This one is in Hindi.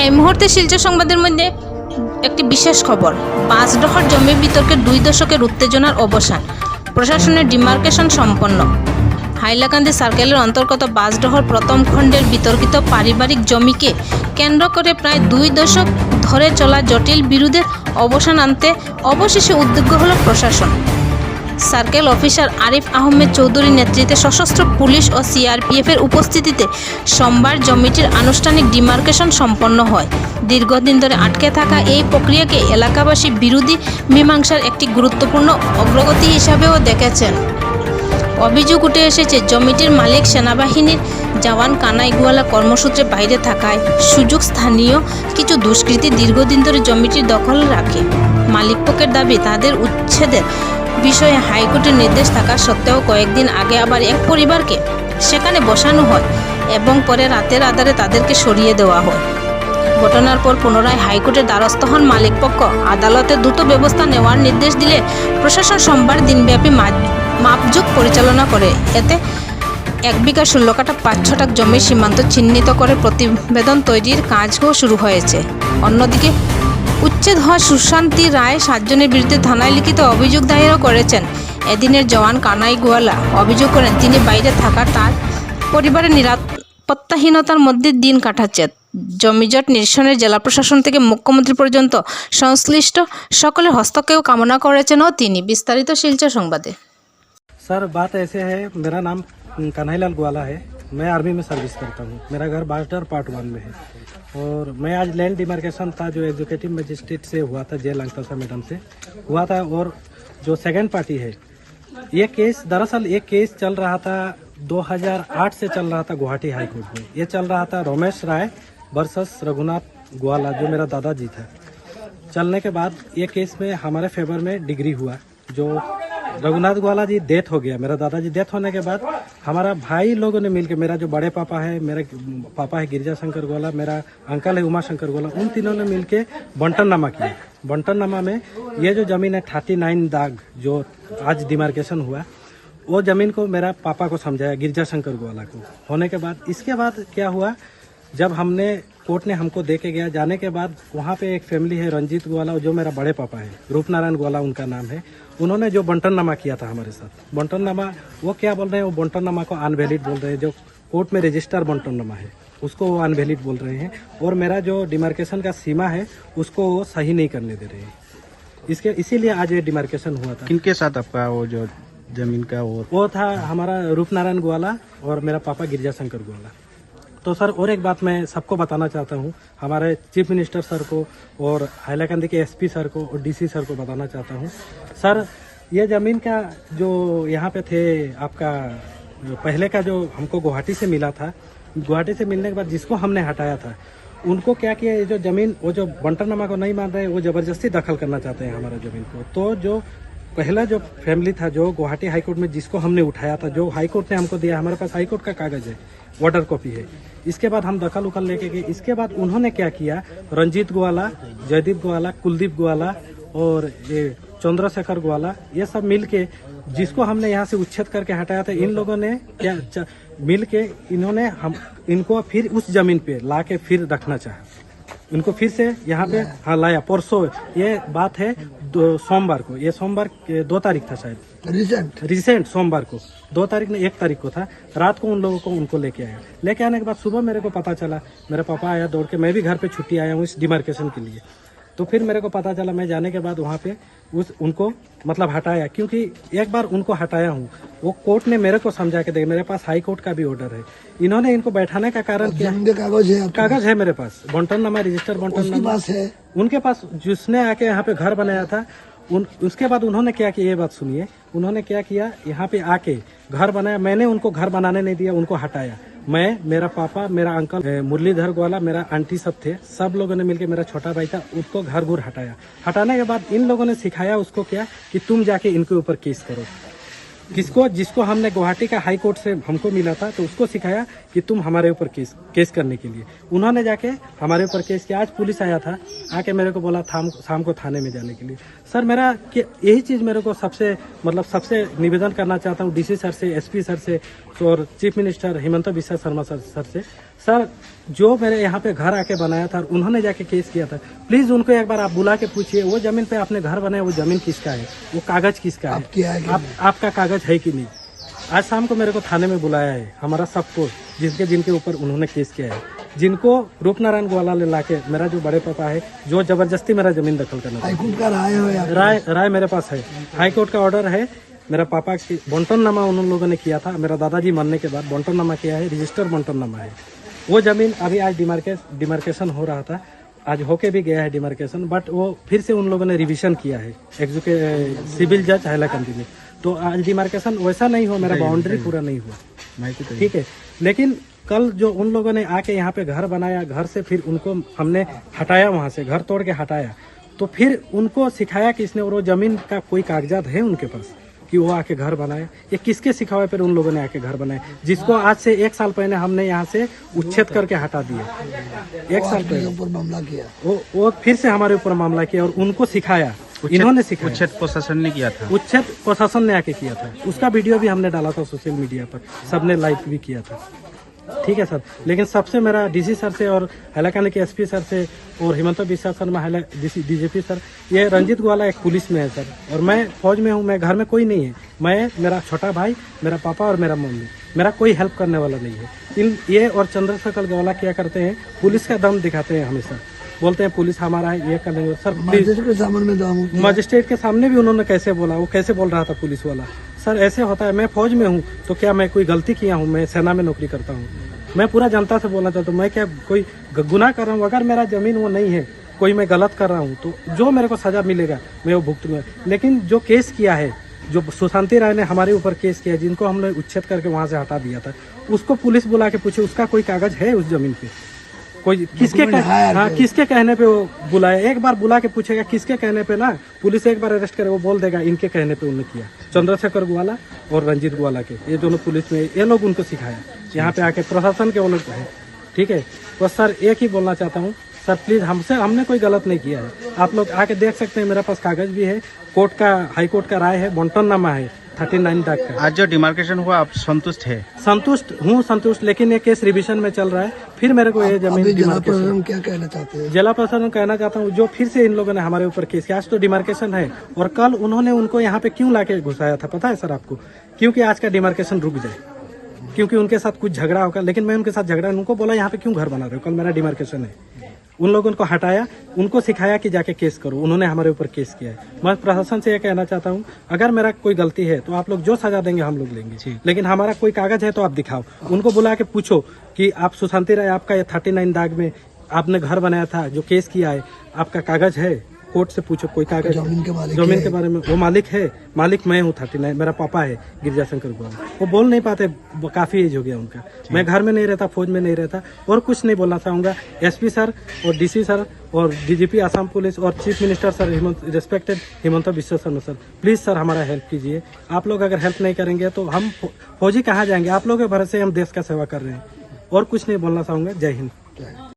এই মুহূর্তে শিলচর সংবাদের মধ্যে একটি বিশেষ খবর। 5 ডহর জমি বিতর্কে 2 দশকের উত্তেজনার অবসান, প্রশাসনের ডিমার্কেশন সম্পন্ন। হাইলাকান্দি সার্কেলের অন্তর্গত 5 ডহর প্রথম খণ্ডের বিতর্কিত পারিবারিক জমিকে কেন্দ্র করে প্রায় 2 দশক ধরে চলা জটিল বিরোধের অবসান আনতে অবশেষে উদ্যোগী হল প্রশাসন। সার্কেল অফিসার আরিফ আহমেদ চৌধুরীর নেতৃত্বে সশস্ত্র পুলিশ ও সিআরপিএফের উপস্থিতিতে সোমবার জমিটির আনুষ্ঠানিক ডিমার্কেশন সম্পন্ন হয়। দীর্ঘদিন ধরে আটকে থাকা এই প্রক্রিয়াকে এলাকাবাসী বিরোধী মীমাংসার একটি গুরুত্বপূর্ণ অগ্রগতি হিসাবেও দেখেছেন। অভিযোগ উঠে এসেছে, জমিটির মালিক সেনাবাহিনীর জওয়ান কানাই গোয়ালা কর্মসূত্রে বাইরে থাকায় সুযোগ স্থানীয় কিছু দুষ্কৃতী দীর্ঘদিন ধরে জমিটির দখল রাখে। মালিকপক্ষের দাবি, তাদের উচ্ছেদের বিষয়ে হাইকোর্টের নির্দেশ থাকা সত্ত্বেও কয়েকদিন আগে আবার এক পরিবারকে সেখানে বসানো হয় এবং পরে রাতের আধারে তাদেরকে সরিয়ে দেওয়া হয়। ঘটনার পর পুনরায় হাইকোর্টের দ্বারস্থ হন মালিকপক্ষ। আদালতে দ্রুত ব্যবস্থা নেওয়ার নির্দেশ দিলে প্রশাসন সোমবার দিনব্যাপী মাপজোক পরিচালনা করে। এতে 1 বিঘা 16 কাঠা 5 ছটাক জমির সীমান্ত চিহ্নিত করে প্রতিবেদন তৈরির কাজও শুরু হয়েছে। অন্যদিকে উচ্ছেদ হওয়া সুশান্তি রায় 7 জনের বিরুদ্ধে থানায় লিখিত অভিযোগ দায়েরও করেছেন। এদিনের জওয়ান কানাই গোয়ালা অভিযোগ করেন, তিনি বাইরে থাকা তার পরিবারের নিরাপত্তাহীনতার মধ্যে দিন কাটাচ্ছে। জমিজট নিরসনের জেলা প্রশাসন থেকে মুখ্যমন্ত্রী পর্যন্ত সংশ্লিষ্ট সকলের হস্তক্ষেপ কামনা করেছেন তিনি। বিস্তারিত শিলচর সংবাদে। सर बात ऐसे है, मेरा नाम कन्हैयालाल ग्वाला है। मैं आर्मी में सर्विस करता हूँ। मेरा घर बास्टर पार्ट 1 में है और मैं आज लैंड डिमार्केशन था जो एग्जीक्यूटिव मजिस्ट्रेट से हुआ था, जेल अंकसा मैडम से हुआ था। और जो सेकंड पार्टी है, ये केस दरअसल एक केस चल रहा था 2008 से चल रहा था गुवाहाटी हाई कोर्ट में। ये चल रहा था रमेश राय वर्सेस रघुनाथ ग्वाला, जो मेरा दादाजी था। चलने के बाद ये केस में हमारे फेवर में डिग्री हुआ। जो रघुनाथ ग्वाला जी डेथ हो गया, मेरा दादाजी डेथ होने के बाद हमारा भाई लोगों ने मिलकर, मेरा जो बड़े पापा है, मेरे पापा है गिरिजा शंकर ग्वाला, मेरा अंकल है उमा शंकर ग्वाला, उन तीनों ने मिलके बंटननामा किया। बंटननामा में ये जो जमीन है 39 दाग जो आज डिमार्केशन हुआ, वो जमीन को मेरा पापा को समझाया, गिरिजा शंकर ग्वाला को। होने के बाद इसके बाद क्या हुआ, जब हमने कोर्ट ने हमको दे के गया, जाने के बाद वहाँ पे एक फैमिली है रंजीत ग्वाला, जो मेरा बड़े पापा है, रूपनारायण ग्वाला उनका नाम है। उन्होंने जो बंटननामा किया था हमारे साथ, बंटननामा वो क्या बोल रहे हैं, वो बंटननामा को अनवैलिड बोल रहे हैं। जो कोर्ट में रजिस्टर बंटननामा है उसको वो अनवैलिड बोल रहे हैं। और मेरा जो डिमार्केशन का सीमा है उसको वो सही नहीं करने दे रहे हैं। इसीलिए आज ये डिमार्केशन हुआ था। किनके साथ आपका वो जो जमीन का वो था हमारा रूपनारायण ग्वाला और मेरा पापा गिरिजा शंकर ग्वाला। तो सर और एक बात मैं सबको बताना चाहता हूँ, हमारे चीफ मिनिस्टर सर को और हाईलाकंदी के एसपी सर को और डीसी सर को बताना चाहता हूँ। सर ये ज़मीन का जो यहाँ पे थे, आपका पहले का जो हमको गुवाहाटी से मिला था, गुवाहाटी से मिलने के बाद जिसको हमने हटाया था, उनको क्या किया, ये जो ज़मीन वो जो बंटननामा को नहीं मान रहे, वो ज़बरदस्ती दखल करना चाहते हैं हमारा ज़मीन को। तो जो पहला जो फैमिली था, जो गुवाहाटी हाईकोर्ट में जिसको हमने उठाया था, जो हाईकोर्ट ने हमको दिया, हमारे पास हाईकोर्ट का कागज है, वाटर कॉपी है। इसके बाद हम दखल उखल लेके गए। इसके बाद उन्होंने क्या किया, रंजीत ग्वाला, जयदीप ग्वाला, कुलदीप ग्वाला और ये चंद्रशेखर ग्वाला, ये सब मिलके जिसको हमने यहाँ से उच्छेद करके हटाया था, इन लोगों ने क्या मिलके इन्होंने हम इनको फिर उस जमीन पे ला के फिर रखना चाहा। इनको फिर से यहाँ पे लाया परसों। ये बात है सोमवार को, ये सोमवार 2 तारीख था शायद, रिसेंट सोमवार को 2 तारीख ने 1 तारीख को था, रात को उन लोगों को उनको लेके आया। लेके आने के बाद सुबह मेरे को पता चला, मेरा पापा आया दौड़ के, मैं भी घर पे छुट्टी आया हूँ इस डिमार्केशन के लिए। तो फिर मेरे को पता चला, मैं जाने के बाद वहाँ पे उनको मतलब हटाया, क्योंकि एक बार उनको हटाया हूँ, वो कोर्ट ने मेरे को समझा के दे, मेरे पास हाई कोर्ट का भी ऑर्डर है। इन्होंने इनको बैठाने का कारण क्या, कागज है मेरे पास, बंटननामा रजिस्टर बंटननामा है उनके पास, जिसने आके यहाँ पे घर बनाया था। उसके बाद उन्होंने क्या किया, ये बात सुनिए, उन्होंने क्या किया, यहाँ पे आके घर बनाया। मैंने उनको घर बनाने नहीं दिया, उनको हटाया। मैं, मेरा पापा, मेरा अंकल मुरलीधर ग्वाला, मेरा आंटी सब थे, सब लोगों ने मिलकर, मेरा छोटा भाई था, उसको घर घूर हटाया। हटाने के बाद इन लोगों ने सिखाया उसको क्या, कि तुम जाके इनके ऊपर केस करो। किसको, जिसको हमने गुवाहाटी का हाई कोर्ट से हमको मिला था, तो उसको सिखाया कि तुम हमारे ऊपर केस करने के लिए। उन्होंने जाके हमारे ऊपर केस किया। आज पुलिस आया था, आके मेरे को बोला शाम को थाने में जाने के लिए। सर मेरा यही चीज़ मेरे को सबसे निवेदन करना चाहता हूँ डीसी सर से, एसपी सर से और chief minister Himanta Biswa Sharma sir से। सर जो मेरे यहाँ पे घर आके बनाया था उन्होंने जाके केस किया था, प्लीज उनको एक बार आप बुला के पूछिए वो जमीन पे आपने घर बनाया वो जमीन किसका है, वो कागज किसका है, आपका कागज है कि नहीं। आज शाम को मेरे को थाने में बुलाया है, हमारा सबको जिनके ऊपर उन्होंने केस किया है, जिनको रूपनारायण ग्वाला ले लाके मेरा जो बड़े पापा है जो जबरदस्ती मेरा जमीन दखल करना राय मेरे पास है, हाई कोर्ट का ऑर्डर है। मेरा पापा की बंटन नामा उन लोगों ने किया था, मेरा दादाजी मरने के बाद बंटन नामा किया है, रजिस्टर बंटन नामा है। वो जमीन अभी आज डिमार्केशन हो रहा था, आज होके भी गया है डिमार्केशन, बट वो फिर से उन लोगों ने रिवीजन किया है सिविल जज हैलाकंदी में। तो आज डिमार्केशन वैसा नहीं हुआ, मेरा बाउंड्री पूरा नहीं हुआ, ठीक है। लेकिन कल जो उन लोगों ने आके यहाँ पे घर बनाया, घर से फिर उनको हमने हटाया, वहां से घर तोड़ के हटाया, तो फिर उनको सिखाया किसने, और वो जमीन का कोई कागजात है उनके पास कि वो आके घर बनाया, ये किसके सिखावे पर उन लोगों ने आके घर बनाया, जिसको आज से 1 साल पहले हमने यहाँ से उच्छेद करके हटा दिया। 1 साल पहले ऊपर मामला किया, वो फिर से हमारे ऊपर मामला किया और उनको सिखाया, इन्होंने सिखाया। उच्छेद प्रशासन ने किया था, उच्छेद प्रशासन ने आके किया था, उसका वीडियो भी हमने डाला था सोशल मीडिया पर, सबने लाइक भी किया था, ठीक है सर। लेकिन सबसे मेरा डीसी सर से और हैलाकंदी के एसपी सर से और हिमंत बिस्वा शर्मा डीजीपी सर, ये रंजीत ग्वाला एक पुलिस में है सर, और मैं फौज में हूँ, मैं घर में कोई नहीं है, मैं, मेरा छोटा भाई, मेरा पापा और मेरा मम्मी, मेरा कोई हेल्प करने वाला नहीं है। ये और चंद्रशेखर ग्वाला क्या करते हैं, पुलिस का दम दिखाते हैं हमेशा, बोलते हैं पुलिस हमारा है, ये कर लेंगे सर। मजिस्ट्रेट के सामने भी उन्होंने कैसे बोला, वो कैसे बोल रहा था पुलिस वाला, सर ऐसे होता है, मैं फौज में हूँ तो क्या मैं कोई गलती किया हूँ, मैं सेना में नौकरी करता हूँ, मैं पूरा जनता से बोलना चाहता हूँ, मैं क्या कोई गुनाह कर रहा हूँ, अगर मेरा जमीन वो नहीं है, कोई मैं गलत कर रहा हूँ तो जो मेरे को सजा मिलेगा मैं वो भुगतूंगा। लेकिन जो केस किया है, जो सुशांति राय ने हमारे ऊपर केस किया, जिनको हमने उच्छेद करके वहां से हटा दिया था, उसको पुलिस बुला के पूछे उसका कोई कागज है उस जमीन पे, कोई किसके कहने पे वो बुलाया, एक बार बुला के पूछेगा किसके कहने पे ना, पुलिस एक बार अरेस्ट करे वो बोल देगा इनके कहने पे उन्होंने किया, चंद्रशेखर ग्वाला और रंजीत ग्वाला के, ये दोनों पुलिस में, ये लोग उनको सिखाया, यहाँ पे आके प्रशासन के वो लोग है, ठीक है। बस सर एक ही बोलना चाहता हूँ सर, प्लीज हमने कोई गलत नहीं किया है, आप लोग आके देख सकते हैं, मेरे पास कागज भी है, कोर्ट का, हाई कोर्ट का राय है, बंटन नामा है 39 तक का। आज जो डिमार्केशन हुआ आप संतुष्ट है? संतुष्ट, लेकिन ये केस रिवीजन में चल रहा है, फिर मेरे को ये जमीन डिमार्केशन क्या कहना चाहते हैं? जिला प्रशासन कहना चाहता हूँ, जो फिर से इन लोगों ने हमारे ऊपर केस किया, आज तो डिमार्केशन है, और कल उन्होंने उनको यहाँ पे क्यों लाके घुसाया था पता है सर आपको, क्योंकि आज का डिमार्केशन रुक जाए, क्योंकि उनके साथ कुछ झगड़ा होगा। लेकिन मैं उनके साथ झगड़ा, उनको बोला यहाँ पे क्यों घर बना रहे हो, कल मेरा डिमार्केशन है, उन लोगों को हटाया, उनको सिखाया कि जाके केस करो, उन्होंने हमारे ऊपर केस किया है। मैं प्रशासन से यह कहना चाहता हूँ, अगर मेरा कोई गलती है तो आप लोग जो सजा देंगे हम लोग लेंगे, लेकिन हमारा कोई कागज है तो आप दिखाओ, उनको बुला के पूछो कि आप सुशांति राय, आपका ये 39 दाग में आपने घर बनाया था, जो केस किया है, आपका कागज है, कोर्ट से पूछो कोई कागज, जमीन के बारे में, वो मालिक है, मालिक मैं हूँ 39, मेरा पापा है गिरजाशंकर ग्वाला, वो बोल नहीं पाते, काफी एज हो गया उनका, मैं घर में नहीं रहता, फौज में नहीं रहता, और कुछ नहीं बोलना चाहूंगा। एसपी सर और डीसी सर और डीजीपी आसाम पुलिस और chief minister sir respected Himanta Biswa Sharma sir, please sir हमारा हेल्प कीजिए, आप लोग अगर हेल्प नहीं करेंगे तो हम फौजी कहाँ जाएंगे, आप लोगों के भरोसे हम देश का सेवा कर रहे हैं, और कुछ नहीं बोलना चाहूंगा। जय हिंद।